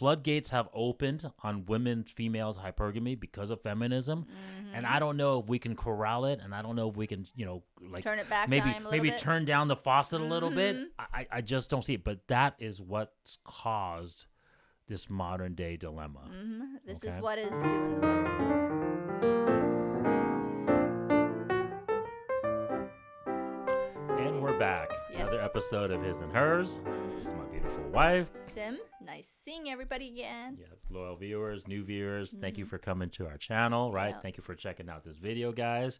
floodgates have opened on women, females, hypergamy because of feminism. And I don't know if we can corral it, and I don't know if we can, like turn it back maybe turn down the faucet a little bit. I just don't see it. But that is what's caused this modern day dilemma. This is what is doing the most. And we're back. Another episode of His and Hers. This is my beautiful wife, Sim. Nice seeing everybody again. Yes, loyal viewers, new viewers. Thank you for coming to our channel, right? Yeah. Thank you for checking out this video, guys.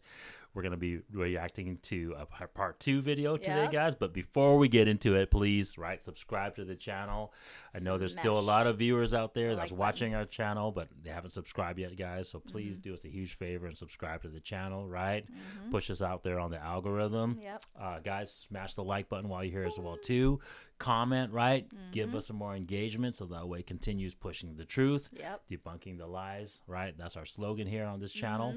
We're going to be reacting to a part 2 video today, guys. But before we get into it, please, right, subscribe to the channel. I know there's still a lot of viewers out there that's watching our channel, but they haven't subscribed yet, guys. So please do us a huge favor and subscribe to the channel, right? Push us out there on the algorithm. Guys, smash the like button while you're here as well, too. Comment, right? Give us some more engagement so that way it continues pushing the truth, debunking the lies, right? That's our slogan here on this channel.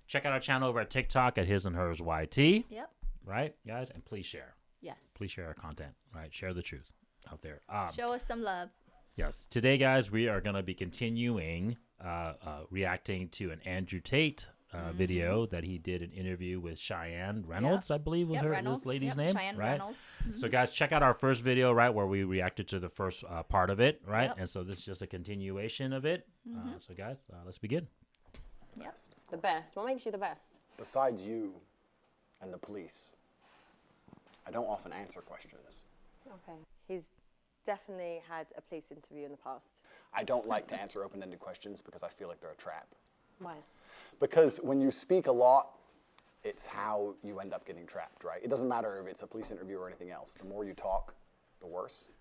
Check out our channel over at TikTok at His&Hers YT. Right, guys? And please share. Yes. Please share our content, right? Share the truth out there. Show us some love. Yes. Today, guys, we are going to be continuing reacting to an Andrew Tate video that he did an interview with CHIAN Reynolds, I believe was this lady's name, CHIAN right? Reynolds. So, guys, check out our first video, right, where we reacted to the first part of it, right? And so this is just a continuation of it. So, guys, let's begin. Yes. The best. What makes you the best? Besides you and the police, I don't often answer questions. Okay. He's definitely had a police interview in the past. I don't like to answer open-ended questions because I feel like they're a trap. Why? Because when you speak a lot, it's how you end up getting trapped, right? It doesn't matter if it's a police interview or anything else. The more you talk, the worse.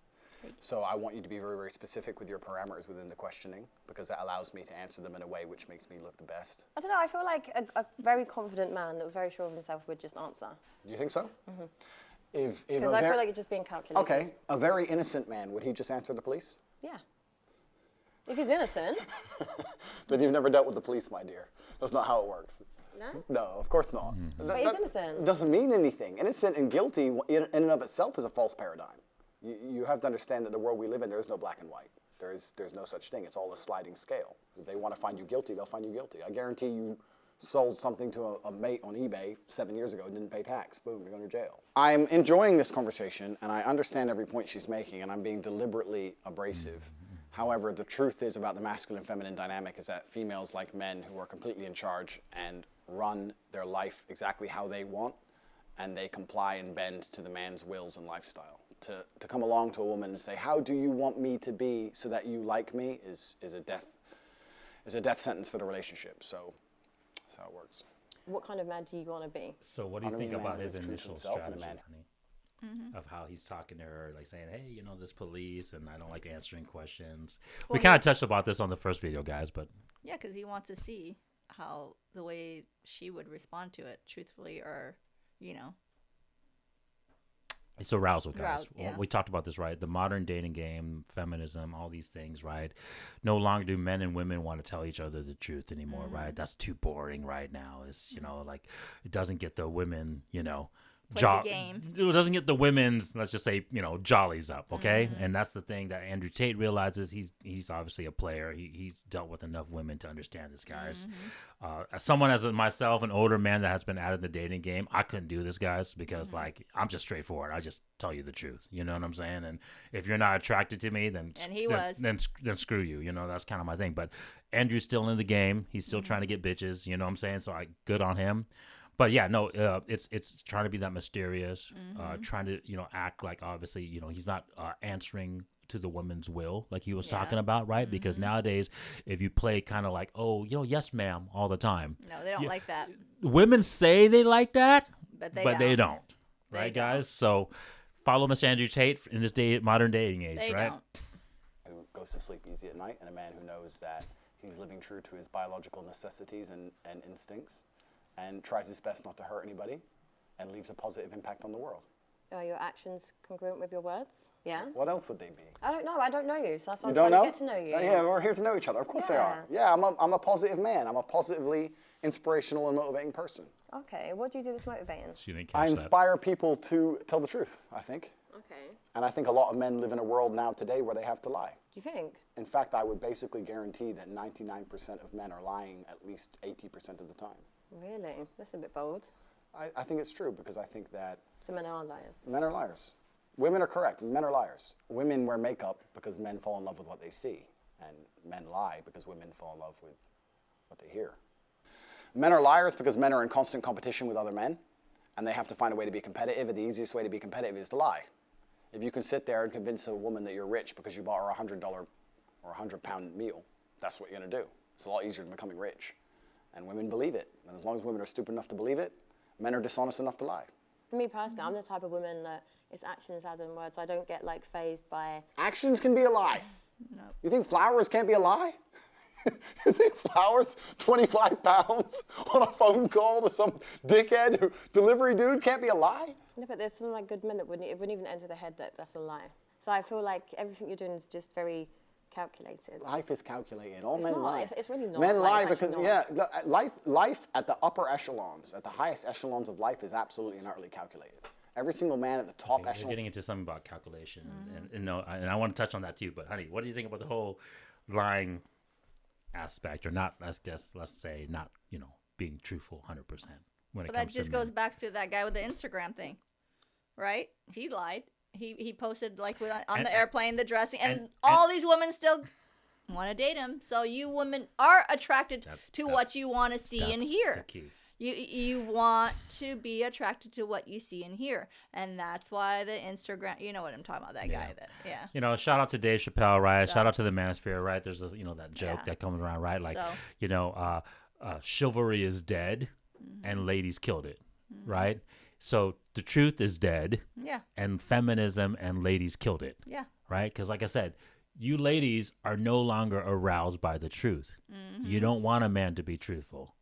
So I want you to be very, very specific with your parameters within the questioning, because that allows me to answer them in a way which makes me look the best. I don't know. I feel like a very confident man that was very sure of himself would just answer. Do you think so? Because Because I feel like it's just being calculated. Okay, a very innocent man, would he just answer the police? Yeah. If he's innocent. Then you've never dealt with the police, my dear. That's not how it works. No? No, of course not. But he's innocent. Doesn't mean anything. Innocent and guilty in and of itself is a false paradigm. You have to understand that the world we live in, there is no black and white. There's no such thing. It's all a sliding scale. If they want to find you guilty, they'll find you guilty. I guarantee you sold something to a mate on eBay 7 years ago and didn't pay tax. Boom, you're going to jail. I'm enjoying this conversation, and I understand every point she's making, and I'm being deliberately abrasive. However, the truth is about the masculine and feminine dynamic is that females like men who are completely in charge and run their life exactly how they want, and they comply and bend to the man's wills and lifestyle. To come along to a woman and say, how do you want me to be so that you like me, is a death sentence for the relationship. So that's how it works. What kind of man do you want to be? So what do you think about his initial strategy, man. honey? Of how he's talking to her, like saying, hey, this police, and I don't like answering questions. Well, we kind of touched about this on the first video, guys, but... Yeah, because he wants to see how the way she would respond to it, truthfully, or, It's arousal, guys. Yeah. We talked about this, right? The modern dating game, feminism, all these things, right? No longer do men and women want to tell each other the truth anymore, right? That's too boring right now. It's, like, it doesn't get the women, Play the game. It doesn't get the women's, let's just say, jollies up, okay? And that's the thing that Andrew Tate realizes. He's obviously a player. He's dealt with enough women to understand this, guys. As someone as myself, an older man that has been out of the dating game, I couldn't do this, guys, because like I'm just straightforward. I just tell you the truth. You know what I'm saying? And if you're not attracted to me, then then screw you. That's kind of my thing. But Andrew's still in the game. He's still trying to get bitches. You know what I'm saying? So good on him. But yeah, no, it's trying to be that mysterious, trying to act like obviously he's not answering to the woman's will like he was talking about, right? Because nowadays, if you play kind of like yes ma'am all the time, no, they don't like that. Women say they like that, but they don't, right, guys? So follow Miss Andrew Tate in this modern dating age, right? Who goes to sleep easy at night, and a man who knows that he's living true to his biological necessities and instincts, and tries his best not to hurt anybody, and leaves a positive impact on the world. Are your actions congruent with your words? Yeah. What else would they be? I don't know. I don't know you, so that's why I'm don't trying know? to get to know you. Yeah, we're here to know each other. Of course they are. Yeah, I'm a positive man. I'm a positively inspirational and motivating person. Okay, what do you do that's motivating? She didn't catch I that. inspire people to tell the truth, I think. Okay. And I think a lot of men live in a world now today where they have to lie. Do you think? In fact, I would basically guarantee that 99% of men are lying at least 80% of the time. Really? That's a bit bold. I think it's true because I think that So men are liars. men are liars. Women are correct. Men are liars. Women wear makeup because men fall in love with what they see. And men lie because women fall in love with what they hear. Men are liars because men are in constant competition with other men. And they have to find a way to be competitive. And the easiest way to be competitive is to lie. If you can sit there and convince a woman that you're rich because you bought her a $100 or £100 meal, that's what you're going to do. It's a lot easier than becoming rich. And women believe it. And as long as women are stupid enough to believe it, men are dishonest enough to lie. For me personally, I'm the type of woman that it's actions rather than words. I don't get like phased by. Actions can be a lie. No. You think flowers can't be a lie? You think flowers, 25 pounds on a phone call to some dickhead delivery dude can't be a lie? No, but there's some like good men that it wouldn't even enter the head that that's a lie. So I feel like everything you're doing is just very calculated. Life is calculated. All It's men not. lie. It's really not. Men Like, lie it's because, actually yeah, not. life at the upper echelons, at the highest echelons of life is absolutely and utterly calculated. Every single man at the top We're echelon. getting into something about calculation, and no, and I want to touch on that too. But honey, what do you think about the whole lying aspect, or not? Let's say not, being truthful 100% when it But that comes just to goes men. back to that guy with the Instagram thing, right? He lied. He posted like on the airplane, the dressing, and all these women still want to date him. So you women are attracted to what you want to see and hear. That's the key. You want to be attracted to what you see and hear, and that's why the Instagram. You know what I'm talking about? That guy. That Shout out to Dave Chappelle, right? So- Shout out to the Manosphere, right? There's this, that joke that comes around, right? Like, So- chivalry is dead, and ladies killed it, right? So the truth is dead, Yeah. and feminism and ladies killed it, Yeah. right? Because like I said, you ladies are no longer aroused by the truth. You don't want a man to be truthful.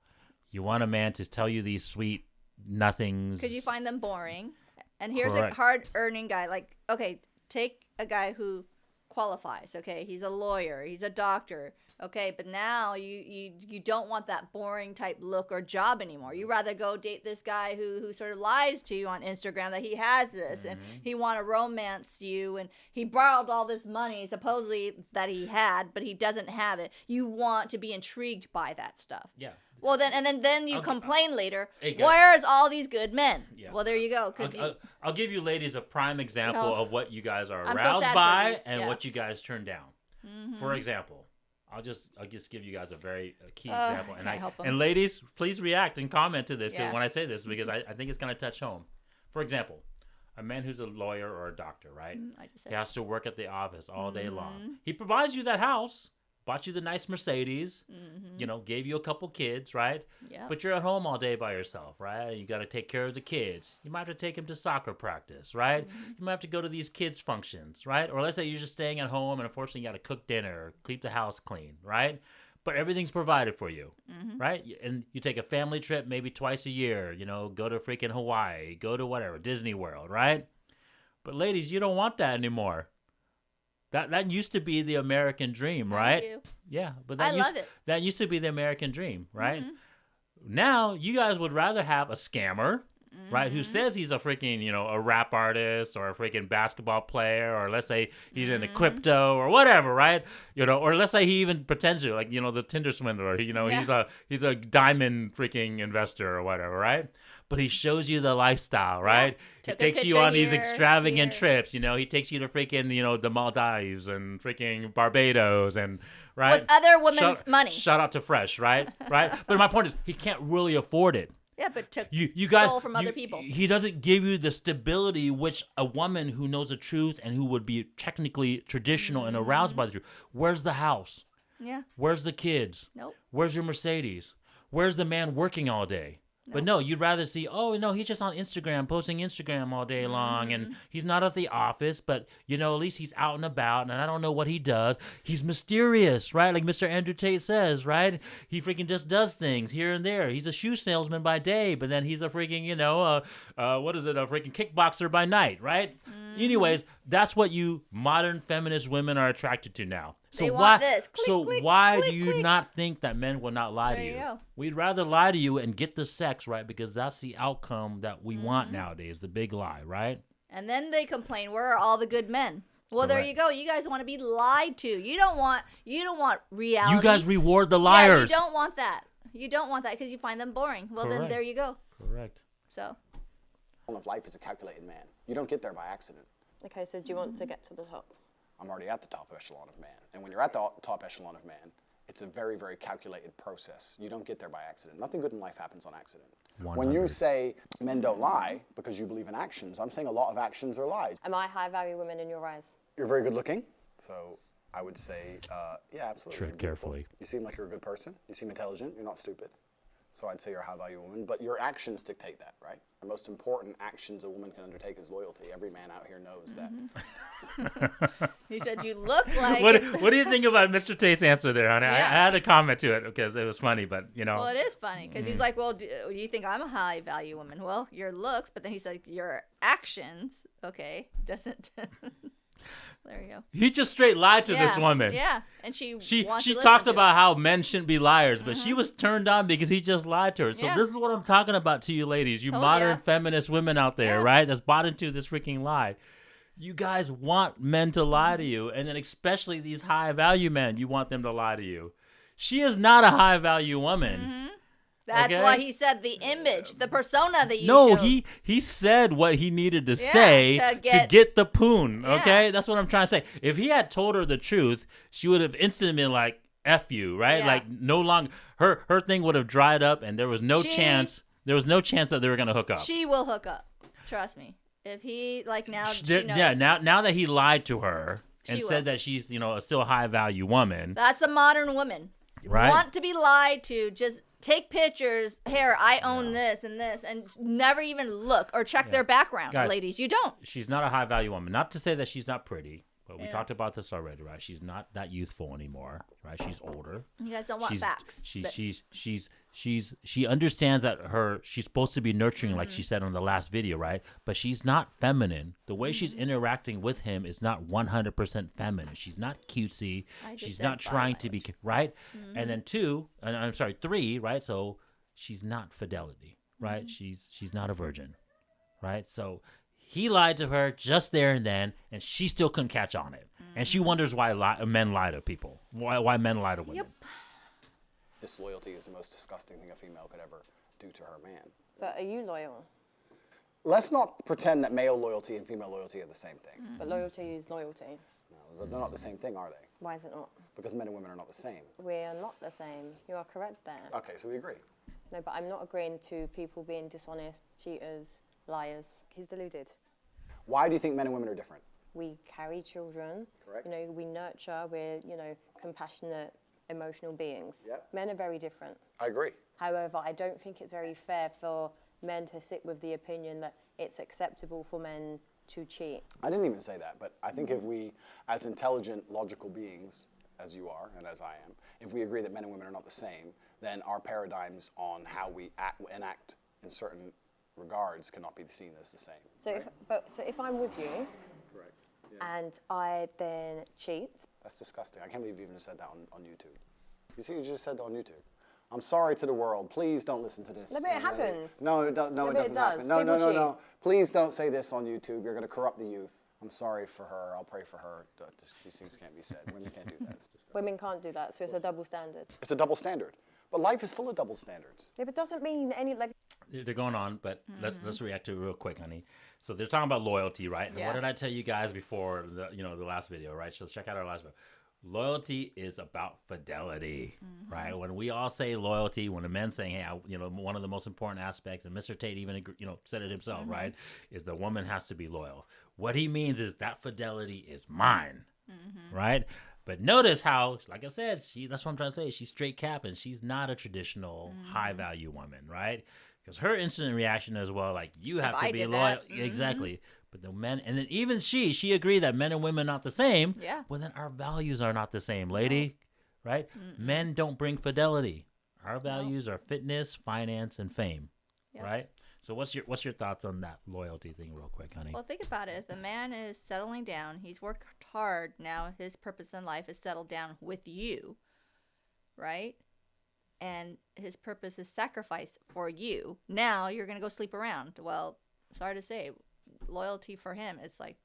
You want a man to tell you these sweet nothings. Because you find them boring. And here's Correct. a hard-earning guy. Like, okay, take a guy who qualifies. Okay, he's a lawyer. He's a doctor. Okay, but now you don't want that boring type look or job anymore. You rather go date this guy who sort of lies to you on Instagram that he has this and he want to romance you and he borrowed all this money supposedly that he had, but he doesn't have it. You want to be intrigued by that stuff. Yeah. Well, then you complain later. Hey, guys. Where's all these good men? Yeah. Well, there you go. Because I'll give you ladies a prime example of what you guys are I'm so aroused sad for by these. and Yeah. what you guys turn down. For example, I'll just give you guys a very key example. can't help 'em. And ladies, please react and comment to this Yeah. when I say this because I think it's going to touch home. For example, a man who's a lawyer or a doctor, right? I just said He has to work at the office all day long. He provides you that house, bought you the nice Mercedes, gave you a couple kids, right? Yeah. But you're at home all day by yourself, right? You got to take care of the kids. You might have to take them to soccer practice, right? You might have to go to these kids' functions, right? Or let's say you're just staying at home and unfortunately you got to cook dinner or keep the house clean, right? But everything's provided for you, right? And you take a family trip maybe twice a year, go to freaking Hawaii, go to whatever, Disney World, right? But ladies, you don't want that anymore. That used to be the American dream, right? Thank you. Yeah, but I love it. that used to be the American dream, right? Now you guys would rather have a scammer, right? Who says he's a freaking, a rap artist or a freaking basketball player, or let's say he's into crypto or whatever, right? Or let's say he even pretends to, like, the Tinder swindler. He's a diamond freaking investor or whatever, right? But he shows you the lifestyle, right? He Took a takes you picture on these here, extravagant here. trips. He takes you to freaking, the Maldives and freaking Barbados and, right? With other women's money. Shout out to Fresh, right? Right? But my point is, he can't really afford it. Yeah, but You guys stole from other people. He doesn't give you the stability which a woman who knows the truth and who would be technically traditional and aroused by the truth. Where's the house? Yeah. Where's the kids? Nope. Where's your Mercedes? Where's the man working all day? But no, you'd rather see, he's just on Instagram, posting Instagram all day long, and he's not at the office, but, at least he's out and about, and I don't know what he does. He's mysterious, right? Like Mr. Andrew Tate says, right? He freaking just does things here and there. He's a shoe salesman by day, but then he's a freaking, a freaking kickboxer by night, right? Anyways, that's what you modern feminist women are attracted to now. So They why? want this. Click, So click, why click, do you click. not think that men will not lie There to you you? go. We'd rather lie to you and get the sex, right? Because that's the outcome that we want nowadays, the big lie, right? And then they complain, where are all the good men? Well, there Correct. you go. You guys want to be lied to. You don't want reality. You guys reward the liars. Yeah, you don't want that. You don't want that because you find them boring. Well, then Correct. there you go. Correct. So, Of life is a calculated man. You don't get there by accident. Okay, so do you want to get to the top? I'm already at the top echelon of man. And when you're at the top echelon of man, it's a very, very calculated process. You don't get there by accident. Nothing good in life happens on accident. 100. When you say men don't lie because you believe in actions, I'm saying a lot of actions are lies. Am I a high-value woman in your eyes? You're very good looking, so I would say, yeah, absolutely. Tread You're beautiful. carefully. You seem like you're a good person. You seem intelligent. You're not stupid. So I'd say you're a high-value woman, but your actions dictate that, right? The most important actions a woman can undertake is loyalty. Every man out here knows that. he said you look like... What do you think about Mr. Tate's answer there, honey? I Yeah. had a comment to it because it was funny, but Well, it is funny because he's like, well, do you think I'm a high-value woman? Well, your looks, but then he's like, your actions, okay, doesn't... There you go. he just straight lied to this woman. Yeah, and she wants to She listen talked to about how men shouldn't be liars, but she was turned on because he just lied to her. So Yeah. this is what I'm talking about to you ladies, you Told modern ya. feminist women out there, Yeah. right? That's bought into this freaking lie. You guys want men to lie to you, and then especially these high value men, you want them to lie to you. She is not a high value woman. That's Okay. why he said the image, the persona that you No, showed. he said what he needed to Yeah, say to to get- get the poon. Yeah. Okay, that's what I'm trying to say. If he had told her the truth, she would have instantly been like, "F you," right? Yeah. Like no longer her thing would have dried up, and there was no chance. There was no chance that they were gonna hook up. She will hook up. Trust me. If he now she knows. Yeah, now that he lied to her and She said will. that she's a still high value woman, That's a modern woman. Right. Want to be lied to? Just take pictures. Here, I own this, and never even look or check their background, Guys, ladies. You don't. she's not a high value woman. Not to say that she's not pretty, but we Yeah. talked about this already, right? She's not that youthful anymore, right? She's older. You guys don't want facts. but- She understands that she's supposed to be nurturing, like she said on the last video, right? But she's not feminine. The way she's interacting with him is not 100% feminine. She's not cutesy. I just She's said not trying to be right. Mm-hmm. And then three, right? So she's not fidelity, right? She's not a virgin, right? So he lied to her just there and then, and she still couldn't catch on it. And she wonders why men lie to people. Why men lie to women. Yep. Disloyalty is the most disgusting thing a female could ever do to her man. But are you loyal? Let's not pretend that male loyalty and female loyalty are the same thing. But loyalty is loyalty. No, they're not the same thing, are they? Why is it not? Because men and women are not the same. We're not the same. You are correct there. Okay, so we agree. No, but I'm not agreeing to people being dishonest, cheaters, liars. He's deluded. Why do you think men and women are different? We carry children. Correct. We nurture. We're, compassionate, emotional beings. Yep. Men are very different. I agree. However, I don't think it's very fair for men to sit with the opinion that it's acceptable for men to cheat. I didn't even say that, but I think if we, as intelligent, logical beings, as you are and as I am, if we agree that men and women are not the same, then our paradigms on how we enact in certain regards cannot be seen as the same. So, if I'm with you Correct. and I then cheat, That's disgusting. I can't believe you even said that on YouTube. You see, you just said that on YouTube. I'm sorry to the world. Please don't listen to this. No, but it happens. No, it but it doesn't does. happen. No, People no. cheat. Please don't say this on YouTube. You're going to corrupt the youth. I'm sorry for her. I'll pray for her. These things can't be said. Women can't do that. It's disgusting. women can't do that. So it's a double standard. It's a double standard. But life is full of double standards. Yeah, but it doesn't mean any They're going on, but let's react to it real quick, honey. So they're talking about loyalty, right? And Yeah. what did I tell you guys before the last video, right? So check out our last video. Loyalty is about fidelity, right? When we all say loyalty, when a man's saying, hey, one of the most important aspects, and Mr. Tate even said it himself, right? Is the woman has to be loyal. What he means is that fidelity is mine, right? But notice how, like I said, that's what I'm trying to say. She's straight cap, and she's not a traditional high value woman, right? Because her instant reaction as well, like, you have to I be did loyal. that. Exactly. But the men, and then even she agreed that men and women are not the same. Yeah. Well, then our values are not the same, lady, right? Men don't bring fidelity. Our values are fitness, finance, and fame, Yep. right? So what's your thoughts on that loyalty thing real quick, honey? Well, think about it. If the man is settling down, he's worked hard. Now his purpose in life is settled down with you, right? And his purpose is sacrifice for you. Now you're going to go sleep around. Well, sorry to say, loyalty for him is like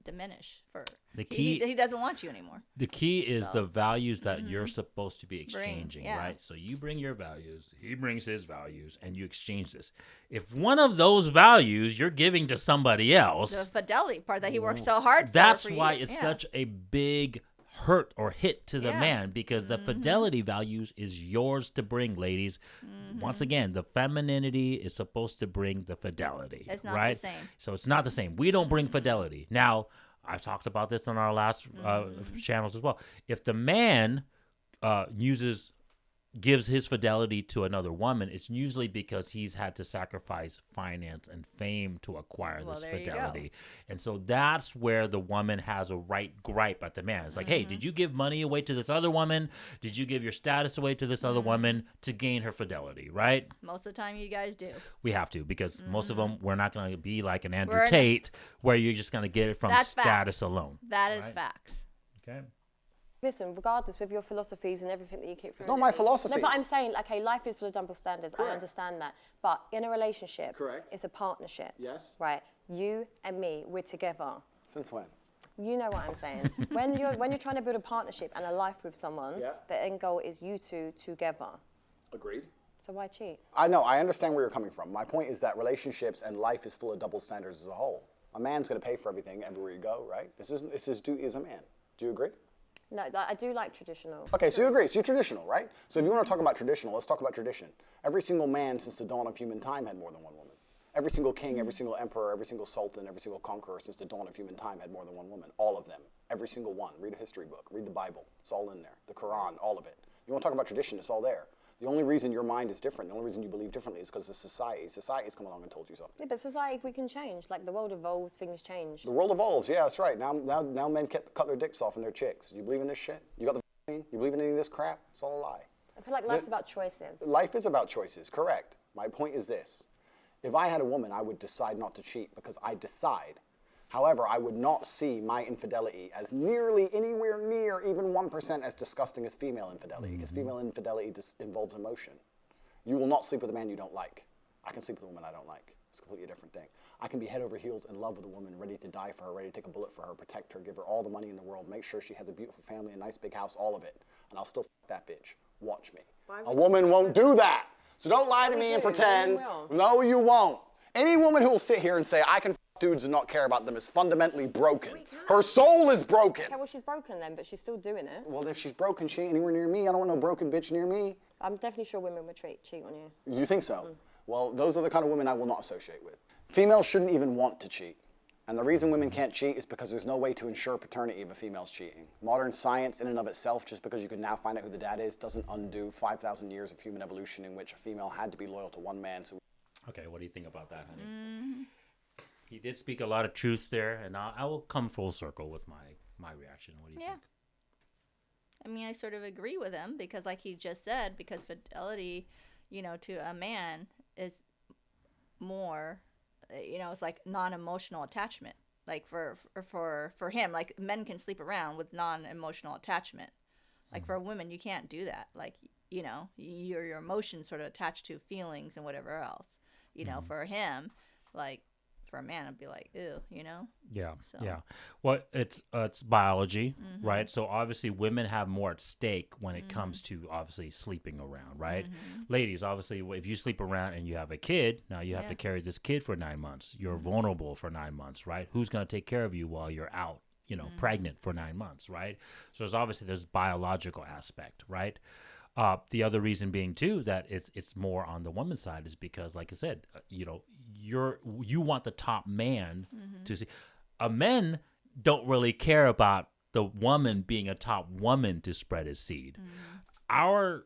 diminish for The key he doesn't want you anymore. The key is the values that you're supposed to be exchanging, yeah. right? So you bring your values, he brings his values, and you exchange this. If one of those values you're giving to somebody else, The fidelity part that he worked so hard for. that's for why you. it's such a big hurt or hit to the Yeah. man, because the fidelity values is yours to bring, ladies. Once again, the femininity is supposed to bring the fidelity. It's not the right? same. So it's not the same. We don't bring fidelity. Now, I've talked about this on our last channels as well. If the man gives his fidelity to another woman, it's usually because he's had to sacrifice finance and fame to acquire this there you go. fidelity. And so that's where the woman has a right gripe at the man. It's like, hey, did you give money away to this other woman? Did you give your status away to this other woman to gain her fidelity, right? Most of the time, you guys do. We have to, because most of them, we're not going to be like an Andrew We're Tate, where you're just going to get it from That's status alone. That is Right. facts. Okay. Listen, regardless with your philosophies and everything that you keep It's not my No, philosophies. but I'm saying, okay, life is full of double standards. Correct. I understand that. But in a relationship, Correct. it's a partnership. Yes. Right? You and me, we're together. Since when? You know what I'm saying. when you're trying to build a partnership and a life with someone, Yeah. the end goal is you two together. Agreed. So why cheat? I know. I understand where you're coming from. My point is that relationships and life is full of double standards as a whole. A man's going to pay for everything everywhere you go, right? This is his duty as a man. Do you agree? No, I do like traditional. Okay, so you agree. So you're traditional, right? So if you want to talk about traditional, let's talk about tradition. Every single man since the dawn of human time had more than one woman. Every single king, every single emperor, every single sultan, every single conqueror since the dawn of human time had more than one woman. All of them. Every single one. Read a history book. Read the Bible. It's all in there. The Quran, all of it. You want to talk about tradition, it's all there. The only reason your mind is different, the only reason you believe differently is because of society. Society's come along and told you something. Yeah, but society, we can change. Like the world evolves, things change. The world evolves, yeah, that's right. Now men cut their dicks off and their chicks. You believe in this shit? You got the vaccine? You believe in any of this crap? It's all a lie. I feel like life's about choices. Life is about choices, correct. My point is this. If I had a woman, I would decide not to cheat because I decide. However, I would not see my infidelity as nearly anywhere near even 1% as disgusting as female infidelity, because female infidelity involves emotion. You will not sleep with a man you don't like. I can sleep with a woman I don't like. It's a completely different thing. I can be head over heels in love with a woman, ready to die for her, ready to take a bullet for her, protect her, give her all the money in the world, make sure she has a beautiful family, a nice big house, all of it. And I'll still f that bitch. Watch me. A woman won't do that. So don't lie to me and pretend. No, you won't. Any woman who will sit here and say, I can f dudes and not care about them is fundamentally broken. Her soul is broken. Okay, well, she's broken then, but she's still doing it. Well, if she's broken, she ain't anywhere near me. I don't want no broken bitch near me. I'm definitely sure women would cheat on you. You think so? Well, those are the kind of women I will not associate with. Females shouldn't even want to cheat. And the reason women can't cheat is because there's no way to ensure paternity if a female's cheating. Modern science in and of itself, just because you can now find out who the dad is, doesn't undo 5,000 years of human evolution in which a female had to be loyal to one man. So Okay, what do you think about that, honey? He did speak a lot of truth there, and I will come full circle with my reaction. What do you think? I mean, I sort of agree with him because, like he just said, because fidelity, to a man is more, it's like non-emotional attachment. Like for him, like men can sleep around with non-emotional attachment. Like for a woman, you can't do that. Like, your emotions sort of attached to feelings and whatever else. For him, like for a man, I'd be like, ew, Yeah, So. yeah. Well, it's biology, right? So obviously women have more at stake when it comes to obviously sleeping around, right? Ladies, obviously, if you sleep around and you have a kid, now you have to carry this kid for 9 months. You're vulnerable for 9 months, right? Who's going to take care of you while you're out, pregnant for 9 months, right? So there's biological aspect, right? The other reason being too that it's more on the woman's side is because, like I said, you want the top man to see. Men don't really care about the woman being a top woman to spread his seed. Our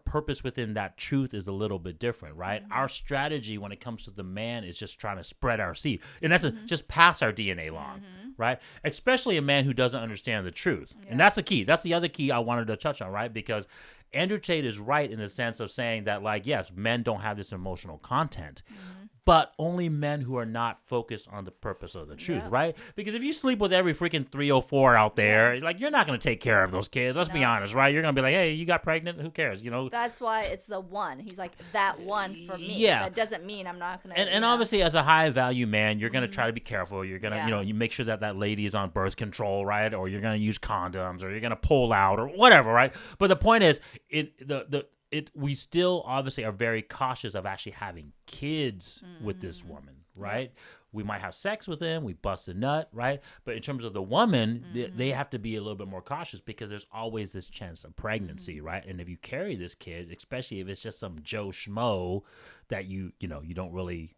purpose within that truth is a little bit different, right? Our strategy when it comes to the man is just trying to spread our seed, and that's just pass our DNA along, right? Especially a man who doesn't understand the truth. And that's the key. That's the other key I wanted to touch on, right? Because Andrew Tate is right in the sense of saying that, like, yes, men don't have this emotional content, but only men who are not focused on the purpose of the truth, right? Because if you sleep with every freaking 304 out there, like, you're not going to take care of those kids. Let's be honest, right? You're going to be like, hey, you got pregnant? Who cares? You know? That's why it's the one. He's like, that one for me. Yeah. That doesn't mean I'm not going to. And obviously, as a high value man, you're going to try to be careful. You're going to, you know, you make sure that lady is on birth control, right? Or you're going to use condoms, or you're going to pull out, or whatever, right? But the point is, we still obviously are very cautious of actually having kids with this woman, right? We might have sex with them, we bust a nut, right? But in terms of the woman, they have to be a little bit more cautious because there's always this chance of pregnancy, right? And if you carry this kid, especially if it's just some Joe Schmo that you don't really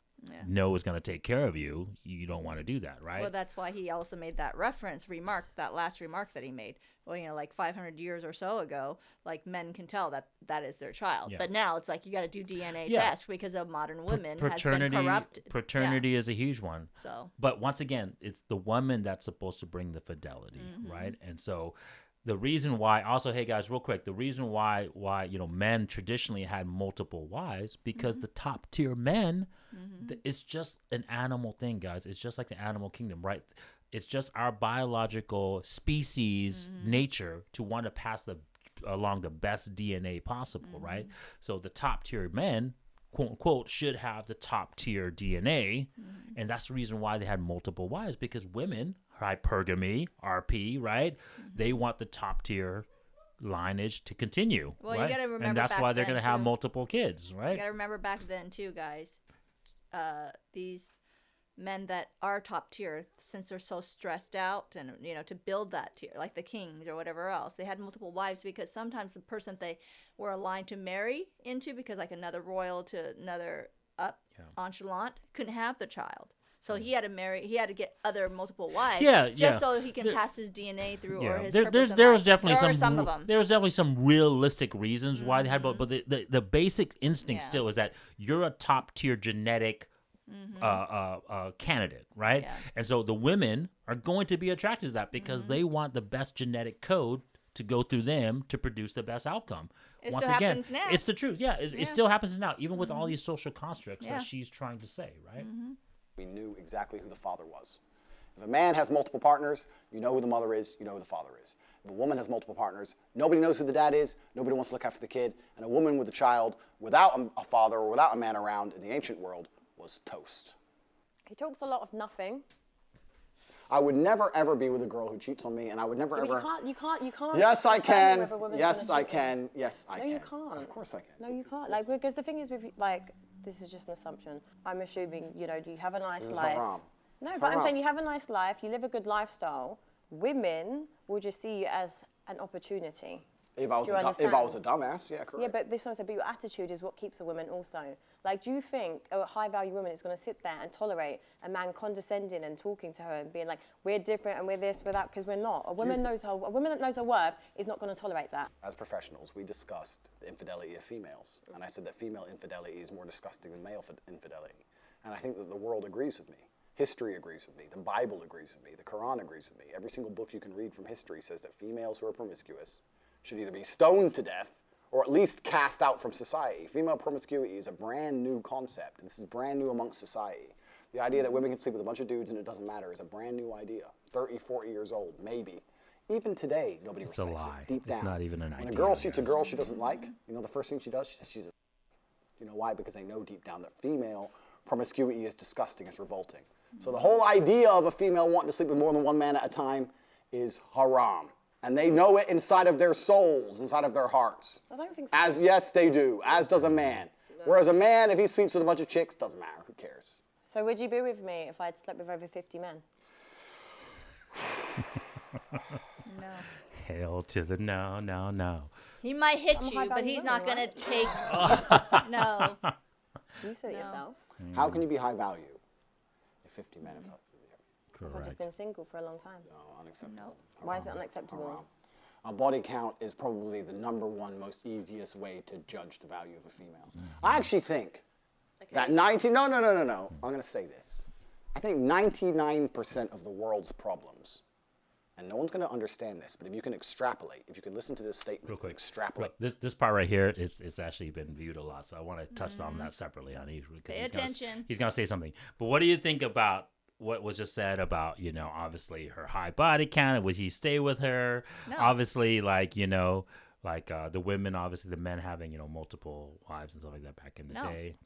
know is going to take care of you, you don't want to do that, right? Well, that's why he also made that that last remark that he made. Well, you know, like 500 years or so ago, like, men can tell that is their child. Yeah. But now it's like you got to do DNA tests because of modern women has been Paternity, corrupted. paternity is a huge one. So, but once again, it's the woman that's supposed to bring the fidelity, right? And so the reason why, also, hey guys, real quick, the reason why you know, men traditionally had multiple wives, because the top tier men, it's just an animal thing, guys. It's just like the animal kingdom, right? It's just our biological species nature to want to pass along the best DNA possible, right? So the top tier men, quote unquote, should have the top tier DNA, and that's the reason why they had multiple wives, because women, hypergamy, RP, right? They want the top tier lineage to continue. well, right? you got to remember, and that's back why they're then, going to have too. multiple kids, right? You got to remember back then too, guys. These men that are top tier, since they're so stressed out, and you know, to build that tier, like the kings or whatever else, they had multiple wives because sometimes the person they were aligned to marry into, because like another royal to another echelon, couldn't have the child. So he had to get multiple wives, so he can pass his DNA through, or his purpose in there life. was definitely there some of them. there was definitely some realistic reasons why they had both, but the basic instinct still is that you're a top tier genetic candidate, right? Yeah. And so the women are going to be attracted to that because they want the best genetic code to go through them to produce the best outcome. It Once still again, happens now. it's the truth. Yeah, it still happens now, even with all these social constructs Yeah. that she's trying to say, right? We knew exactly who the father was. If a man has multiple partners, you know who the mother is, you know who the father is. If a woman has multiple partners, nobody knows who the dad is, nobody wants to look after the kid, and a woman with a child without a father or without a man around in the ancient world was toast. He talks a lot of nothing. I would never ever be with a girl who cheats on me, and I would never ever. You can't. Yes, I determine can. whether a woman's Yes, gonna I cheat on you. can. Yes, I can. No, you can't. Of course I can. No, you can't. Like, because the thing is, with like, this is just an assumption. I'm assuming, you know, you have a nice This is life. haram. No, It's but I'm haram. saying you have a nice life, you live a good lifestyle. Women will just see you as an opportunity. If I was Do you a understand? dumbass, yeah, correct. Yeah, but this one said, but your attitude is what keeps a woman also. Like, do you think a high-value woman is going to sit there and tolerate a man condescending and talking to her and being like, we're different and we're this, we're that, because we're not. A woman that knows her worth is not going to tolerate that. As professionals, we discussed the infidelity of females, and I said that female infidelity is more disgusting than male infidelity. And I think that the world agrees with me. History agrees with me. The Bible agrees with me. The Quran agrees with me. Every single book you can read from history says that females who are promiscuous should either be stoned to death or at least cast out from society. Female promiscuity is a brand new concept. This is brand new amongst society. The idea that women can sleep with a bunch of dudes and it doesn't matter is a brand new idea. 30, 40 years old, maybe. Even today, nobody It's a respects lie. it. Deep down. It's not even an idea. When a girl shoots a guys. girl she doesn't like, you know the first thing she does? She says she's a... You know why? Because they know deep down that female promiscuity is disgusting, it's revolting. So the whole idea of a female wanting to sleep with more than one man at a time is haram. And they know it inside of their souls, inside of their hearts. I don't think so. Yes, they do. As does a man. Whereas a man, if he sleeps with a bunch of chicks, doesn't matter. Who cares? So would you be with me if I'd slept with over 50 men? No. Hell to the no. He might hit I'm a you, but high-value he's woman, not going right? to take. No. You said it yourself. How can you be high value if 50 men have slept with you? I've just Correct. been single for a long time. No, unacceptable. No. Why is it unacceptable? Haram. A body count is probably the #1 most easiest way to judge the value of a female. I actually think that 19... No. I'm going to say this. I think 99% of the world's problems, and no one's going to understand this, but if you can extrapolate, if you can listen to this statement, Real quick, extrapolate. This part right here is it's actually been viewed a lot, so I want to touch on that separately, honey. Pay attention. He's gonna say something. But what do you think about what was just said about, you know, obviously her high body count? Would he stay with her? No. Obviously, like, you know, like the women, obviously the men having, you know, multiple wives and stuff like that back in the day.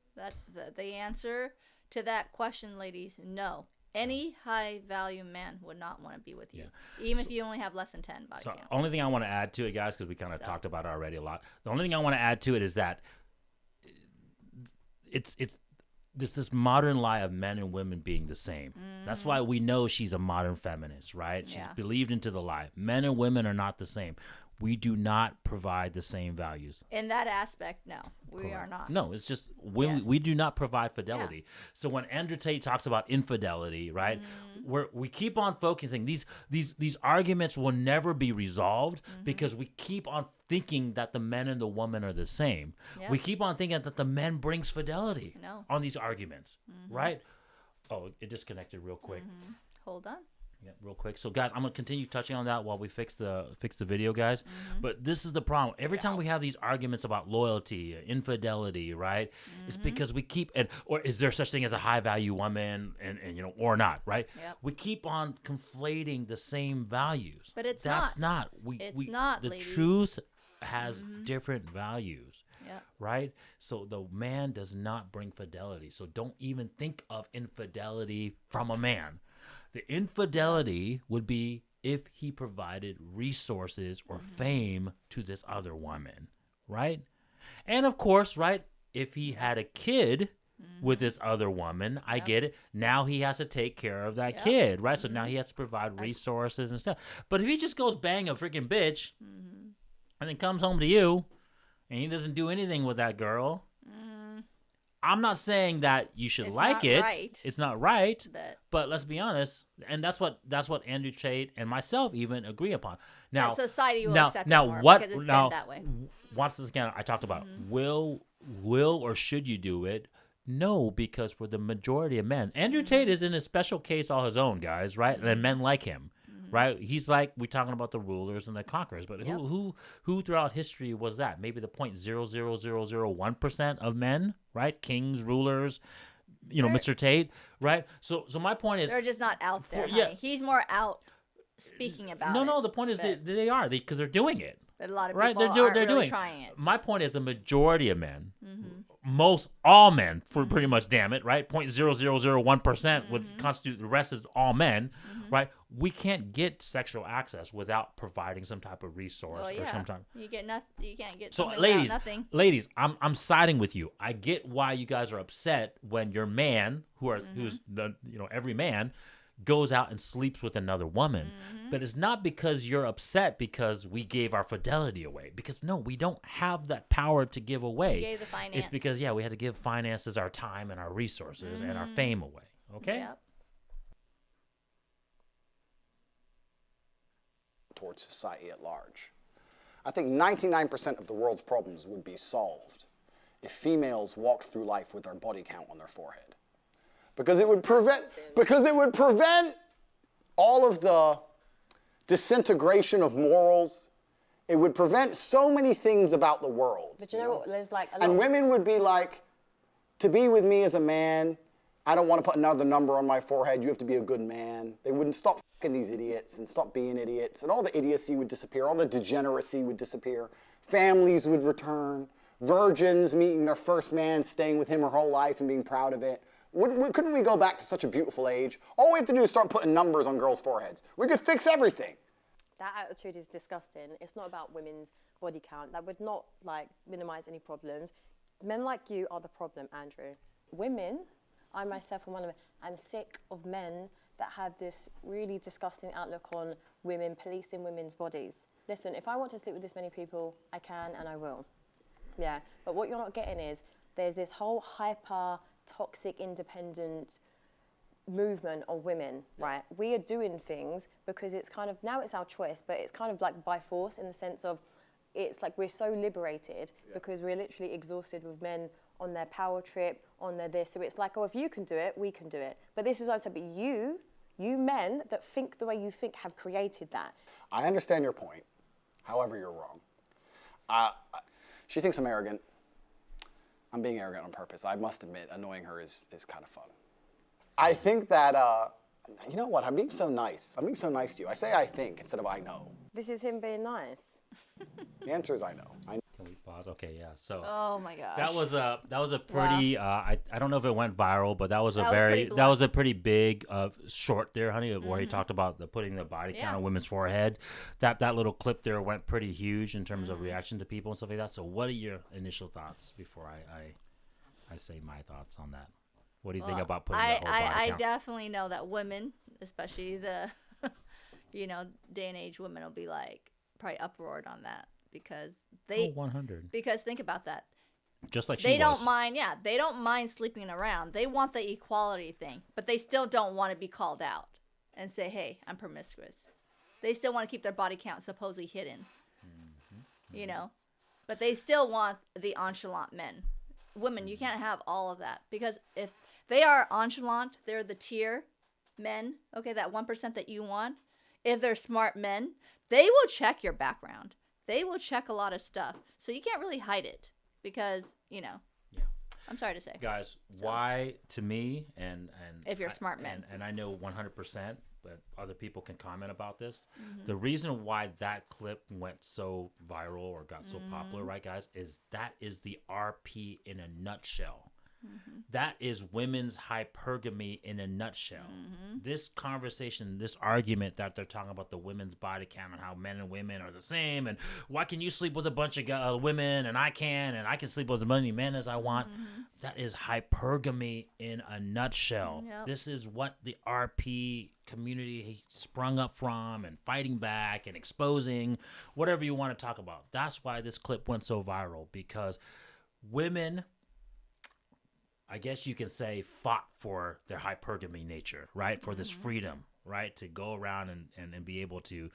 The answer to that question, ladies, no. Any high value man would not want to be with you, even if you only have less than 10 body count. Only thing I want to add to it, guys, because we kind of talked about it already a lot. The only thing I want to add to it is that it's this modern lie of men and women being the same. That's why we know she's a modern feminist, right? She's believed into the lie. Men and women are not the same. We do not provide the same values. In that aspect, no, we are not. No, it's just we do not provide fidelity. Yeah. So when Andrew Tate talks about infidelity, right, we keep on focusing. These arguments will never be resolved because we keep on thinking that the men and the woman are the same. Yep. We keep on thinking that the men brings fidelity on these arguments, right? Oh, it disconnected real quick. Hold on. Yeah, real quick. So, guys, I'm gonna continue touching on that while we fix the video, guys. But this is the problem. Every time we have these arguments about loyalty, infidelity, right? It's because we keep or is there such thing as a high value woman, and you know, or not, right? Yep. We keep on conflating the same values. But that's not. It's not. The ladies. truth has different values. Yep. Right? So the man does not bring fidelity. So don't even think of infidelity from a man. The infidelity would be if he provided resources or fame to this other woman, right? And of course, right, if he had a kid with this other woman, I get it. Now he has to take care of that kid, right? So now he has to provide resources and stuff. But if he just goes bang a freaking bitch and then comes home to you and he doesn't do anything with that girl, I'm not saying that you should like it. Right. It's not right. But let's be honest, and that's what Andrew Tate and myself even agree upon. Now, society will accept it more because it's been that way. Once again, I talked about will or should you do it? No, because for the majority of men, Andrew Tate is in a special case all his own, guys, right? And men like him. Right, he's like, we're talking about the rulers and the conquerors, but who throughout history was that? Maybe the 0.00001% of men, right? Kings, rulers, you know, Mr. Tate, right? So my point is, they're just not out there. He's more out speaking about it. No. The point is they are because they're doing it. But a lot of people aren't really trying it. My point is the majority of men, all men, for pretty much, damn it, right? 0.0001% would constitute the rest is all men, right? We can't get sexual access without providing some type of resource or some type. You get nothing. You can't get so something ladies, without nothing. Ladies, I'm siding with you. I get why you guys are upset when your man, who's the, you know, every man, goes out and sleeps with another woman. But it's not because you're upset because we gave our fidelity away. Because no, we don't have that power to give away. We gave the finance. It's because we had to give finances, our time and our resources and our fame away. Okay? Yep. Towards society at large. I think 99% of the world's problems would be solved if females walked through life with their body count on their forehead. Because it would prevent all of the disintegration of morals. It would prevent so many things about the world. But you know what? There's like and women would be like, to be with me as a man, I don't want to put another number on my forehead. You have to be a good man. They wouldn't stop fucking these idiots and stop being idiots. And all the idiocy would disappear. All the degeneracy would disappear. Families would return. Virgins meeting their first man, staying with him her whole life and being proud of it. Couldn't we go back to such a beautiful age? All we have to do is start putting numbers on girls' foreheads. We could fix everything. That attitude is disgusting. It's not about women's body count. That would not minimize any problems. Men like you are the problem, Andrew. Women, I myself am one of them, I'm sick of men that have this really disgusting outlook on women, policing women's bodies. Listen, if I want to sleep with this many people, I can and I will. Yeah, but what you're not getting is there's this whole hyper toxic independent movement of women, right? We are doing things because it's kind of, now it's our choice, but it's kind of like by force in the sense of it's like we're so liberated because we're literally exhausted with men on their power trip, on their this. So it's like, oh, if you can do it, we can do it. But this is what I said, but you men that think the way you think have created that. I understand your point. However, you're wrong. She thinks I'm arrogant. I'm being arrogant on purpose. I must admit, annoying her is kind of fun. I think that, you know what? I'm being so nice. I'm being so nice to you. I say I think instead of I know. This is him being nice. The answer is I know. Can we pause? Okay, yeah. So Oh my gosh. that was a pretty I don't know if it went viral, but that was a pretty big short there, honey, where he talked about putting the body count on women's forehead. That little clip there went pretty huge in terms of reaction to people and stuff like that. So what are your initial thoughts before I say my thoughts on that? What do you think about putting the whole body I count? definitely know that women, especially the day and age women, will be like probably uproared on that because they 100. because think about that. Just like They don't mind sleeping around. They want the equality thing, but they still don't want to be called out and say, "Hey, I'm promiscuous." They still want to keep their body count supposedly hidden. But they still want the nonchalant men. Women, you can't have all of that because if they are nonchalant, they're the tier men, okay, that 1% that you want. If they're smart men, they will check your background. They will check a lot of stuff. So you can't really hide it because, I'm sorry to say. Guys, why to me and if you're smart men. And I know 100%, but other people can comment about this. The reason why that clip went so viral or got so popular, right, guys, is that is the RP in a nutshell. That is women's hypergamy in a nutshell. This conversation, this argument that they're talking about the women's body count and how men and women are the same, and why can you sleep with a bunch of women and I can sleep with as many men as I want. That is hypergamy in a nutshell. This is what the RP community sprung up from and fighting back and exposing, whatever you want to talk about. That's why this clip went so viral, because women, I guess you can say, fought for their hypergamy nature, right? For this freedom, right? To go around and be able to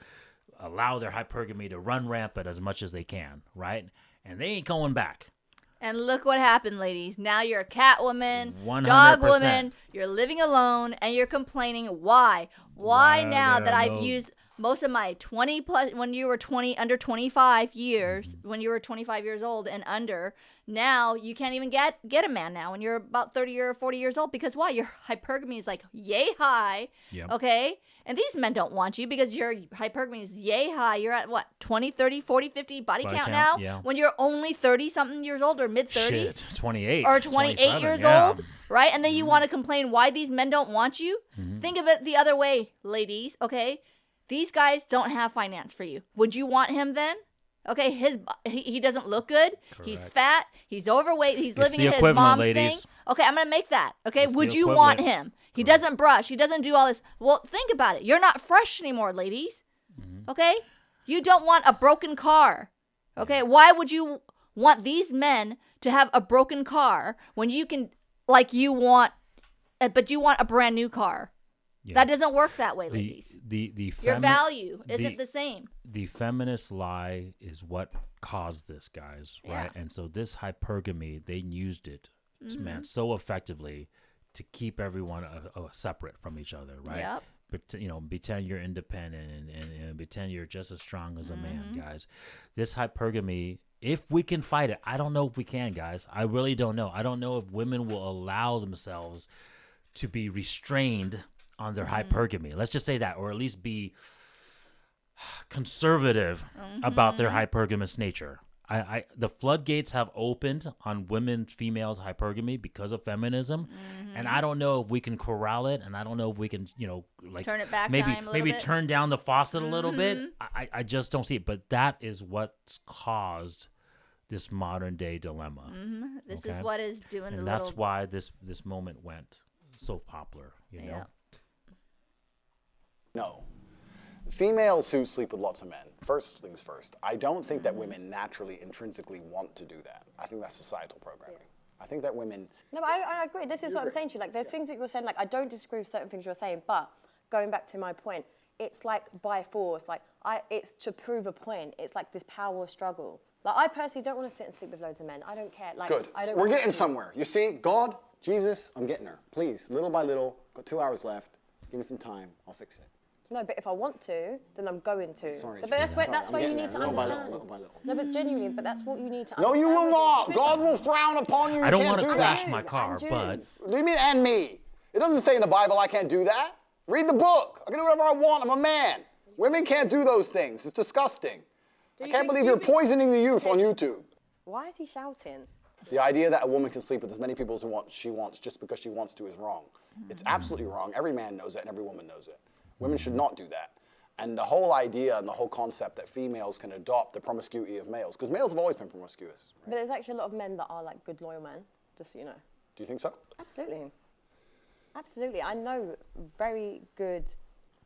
allow their hypergamy to run rampant as much as they can, right? And they ain't going back. And look what happened, ladies. Now you're a cat woman, 100%. dog woman, you're living alone, and you're complaining. Why? Why now that I've used most of my 20 plus, when you were under 25 years, when you were 25 years old and under, now you can't even get a man now when you're about 30 or 40 years old, because why? Your hypergamy is like yay high, okay? And these men don't want you because your hypergamy is yay high. You're at what, 20, 30, 40, 50 body count now? Yeah. When you're only 30-something years old or mid-30s? Shit, 28. Or 28 years old, right? And then you want to complain why these men don't want you? Think of it the other way, ladies, okay? These guys don't have finance for you. Would you want him then? Okay, he doesn't look good. Correct. He's fat. He's overweight. He's living in his mom's thing. Okay, I'm going to make that. Okay, would you want him? He doesn't brush. He doesn't do all this. Well, think about it. You're not fresh anymore, ladies. Okay? You don't want a broken car. Okay? Why would you want these men to have a broken car when you can, but you want a brand new car? Yeah. That doesn't work that way, ladies. Your value isn't the same. The feminist lie is what caused this, guys, right? And so this hypergamy, they used it, man, so effectively to keep everyone separate from each other, right? Yep. But pretend you're independent and pretend you're just as strong as a man, guys. This hypergamy, if we can fight it, I don't know if we can, guys. I really don't know. I don't know if women will allow themselves to be restrained on their hypergamy. Let's just say that, or at least be conservative about their hypergamous nature. The floodgates have opened on females' hypergamy because of feminism, and I don't know if we can corral it, and I don't know if we can, turn it back, maybe turn down the faucet a little bit. I just don't see it, but that is what's caused this modern day dilemma. This is what is doing, and that's why this moment went so popular. You know. No. Females who sleep with lots of men, first things first, I don't think that women naturally, intrinsically want to do that. I think that's societal programming. I think that women... No, but I agree. This is what I'm saying to you. Like, there's things that you're saying, like, I don't disagree with certain things you're saying, but going back to my point, it's like by force. Like it's to prove a point. It's like this power struggle. Like I personally don't want to sit and sleep with loads of men. I don't care. Like Good. I don't. We're want getting to. somewhere. You see, God, Jesus, I'm getting her. Please, little by little. Got 2 hours left. Give me some time. I'll fix it. No, but if I want to, then I'm going to. Sorry. But that's where I'm you getting need there. to Little by understand. little, little by little. No, but genuinely, but that's what you need to No, understand. you will with not. this. God will frown upon you. You I don't can't want to do crash that. my car, And you. but What do you mean, and me? It doesn't say in the Bible I can't do that. Read the book. I can do whatever I want. I'm a man. Women can't do those things. It's disgusting. I can't believe you're poisoning the youth on YouTube. Why is he shouting? The idea that a woman can sleep with as many people as she wants just because she wants to is wrong. It's absolutely wrong. Every man knows it and every woman knows it. Women should not do that. And the whole idea and the whole concept that females can adopt the promiscuity of males, because males have always been promiscuous. Right? But there's actually a lot of men that are like good loyal men, just so you know. Do you think so? Absolutely. Absolutely. I know very good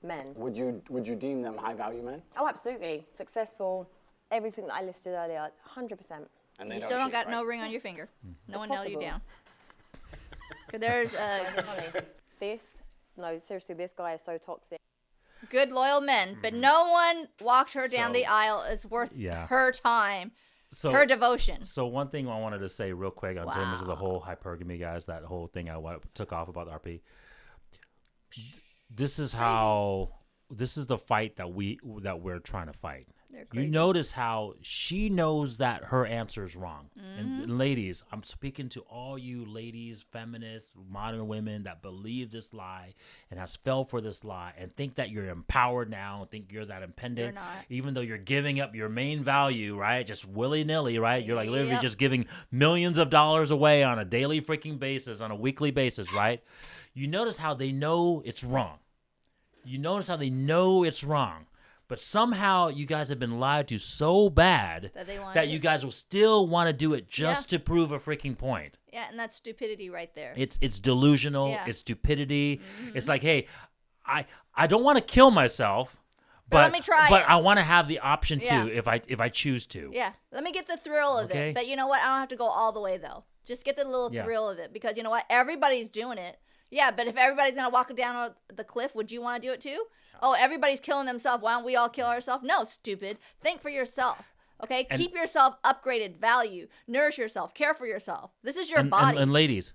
men. Would you deem them high value men? Oh, absolutely. Successful. Everything that I listed earlier, 100%. And they You don't still don't cheat, got right? no ring on your finger. No one nailed you possible. down. 'Cause there's Seriously, this guy is so toxic. good loyal men, but no one walked her down the aisle is worth Yeah. her time, so her devotion. So one thing I wanted to say real quick on terms of the whole hypergamy, guys, that whole thing took off about the RP. This is the fight that we're trying to fight. They're You crazy. notice how she knows that her answer is wrong. And ladies, I'm speaking to all you ladies, feminists, modern women that believe this lie and has fell for this lie and think that you're empowered now and think you're that independent. You're not. Even though you're giving up your main value, right? Just willy-nilly, right? You're like literally Yep. just giving millions of dollars away on a daily freaking basis, on a weekly basis, right? You notice how they know it's wrong. You notice how they know it's wrong. But somehow you guys have been lied to so bad That they wanna that do you it. guys will still want to do it just to prove a freaking point. Yeah, and that's stupidity right there. It's delusional. Yeah. It's stupidity. It's like, hey, I don't want to kill myself, but let me try But it. I want to have the option Yeah. to if I choose to. Yeah, let me get the thrill of Okay. it. But you know what? I don't have to go all the way though. Just get the little Yeah. thrill of it because you know what? Everybody's doing it. Yeah, but if everybody's gonna walk down the cliff, would you want to do it too? Oh, everybody's killing themselves. Why don't we all kill ourselves? No, stupid. Think for yourself. Okay, keep yourself upgraded, value, nourish yourself, care for yourself. This is your body. And ladies,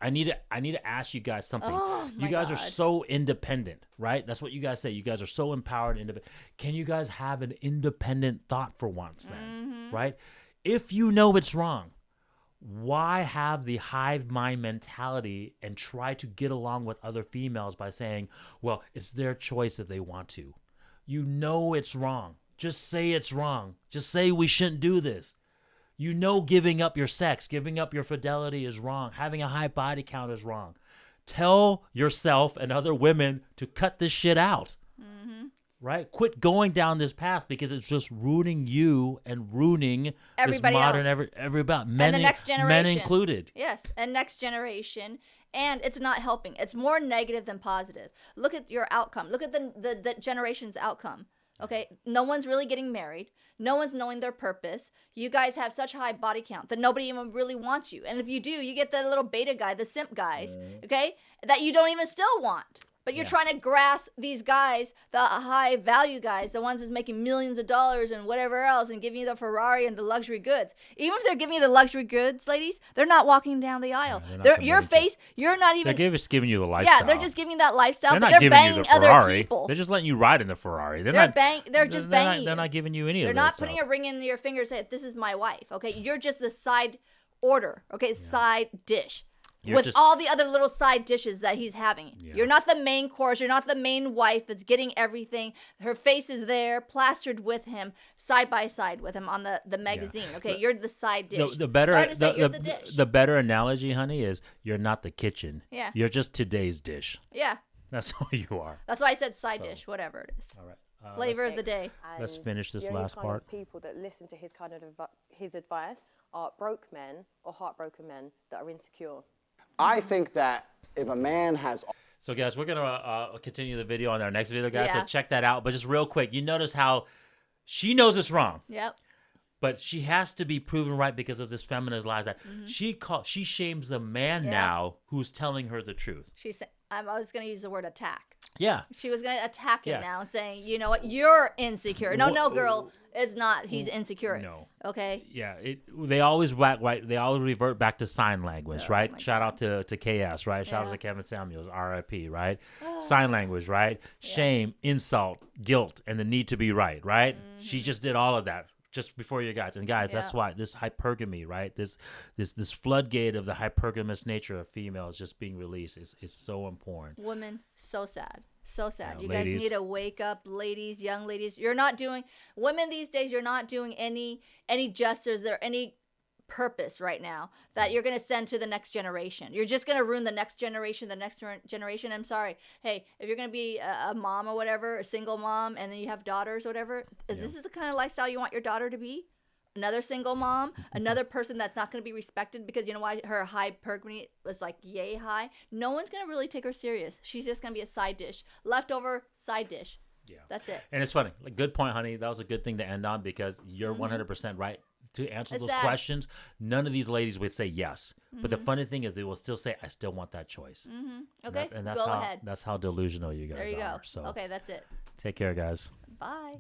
I need to ask you guys something. Oh, you my guys are God. so independent, right? That's what you guys say. You guys are so empowered and independent. Can you guys have an independent thought for once then, right? If you know it's wrong, why have the hive mind mentality and try to get along with other females by saying, well, it's their choice if they want to? You know it's wrong. Just say it's wrong. Just say we shouldn't do this. You know giving up your sex, giving up your fidelity is wrong. Having a high body count is wrong. Tell yourself and other women to cut this shit out. Right? Quit going down this path because it's just ruining you and ruining Everybody this modern else. everybody, men, the next men generation. included. Yes, and next generation. And it's not helping. It's more negative than positive. Look at your outcome. Look at the generation's outcome. Okay, no one's really getting married. No one's knowing their purpose. You guys have such high body count that nobody even really wants you. And if you do, you get the little beta guy, the simp guys, okay, that you don't even still want. But you're trying to grasp these guys, the high value guys, the ones that's making millions of dollars and whatever else, and giving you the Ferrari and the luxury goods. Even if they're giving you the luxury goods, ladies, they're not walking down the aisle. they're not Your committed to- face, you're not even. They're just giving you the lifestyle. Yeah, they're just giving you that lifestyle. They're but not they're giving you banging the other Ferrari. people. They're just letting you ride in the Ferrari. They're They're not. just they're banging not, you. They're not giving you any They're of not that putting stuff. a ring in your finger and saying, this is my wife. Okay, you're just the side order. Okay, side dish. You're with just- all the other little side dishes that he's having. Yeah. You're not the main course. You're not the main wife that's getting everything. Her face is there, plastered with him, side by side with him on the magazine. Okay, you're the side dish. The better Sorry to say, you're the dish. the better analogy, honey, is you're not the kitchen. Yeah. You're just today's dish. Yeah, That's all you are. that's why I said side dish, whatever it is. All right. Flavor of the day. Let's And finish this the only last kind part. of people that listen to his kind of his advice are broke men or heartbroken men that are insecure. I think that if a man has So, guys, we're gonna continue the video on our next video, guys. Yeah. So check that out. But just real quick, you notice how she knows it's wrong, Yep. but she has to be proven right because of this feminist lies that she shames the man Yeah. now who's telling her the truth. I was going to use the word attack. Yeah. She was going to attack him Yeah. now, saying, you know what, you're insecure. No, girl, it's not. He's insecure. No. Okay? Yeah, they always They always revert back to sign language, right? my Shout out to KS, right? Shout out Yeah. to Kevin Samuels, R.I.P. Right? Sign language, right? Shame, insult, guilt, and the need to be right? She just did all of that just before you guys. And guys, that's Yeah. why this hypergamy, right? This floodgate of the hypergamous nature of females just being released is so important. Women, so sad. So sad. Yeah, You ladies. guys need to wake up, ladies, young ladies. You're not doing, women these days, you're not doing any justice or any purpose right now that you're going to send to the next generation. You're just going to ruin the next generation, I'm sorry. Hey, if you're going to be a mom or whatever, a single mom, and then you have daughters or whatever, if this is the kind of lifestyle you want your daughter to be, another single mom, another person that's not going to be respected because you know why her hypergamy is like yay high. No one's going to really take her serious. She's just going to be a side dish, leftover side dish. Yeah. That's it. And it's funny. Like, good point, honey. That was a good thing to end on because you're 100% right. To answer It's those sad. questions, none of these ladies would say yes. But the funny thing is they will still say, I still want that choice. Okay, And that's go how, ahead. That's how delusional you guys There you are. go. So Okay, that's it. take care, guys. Bye.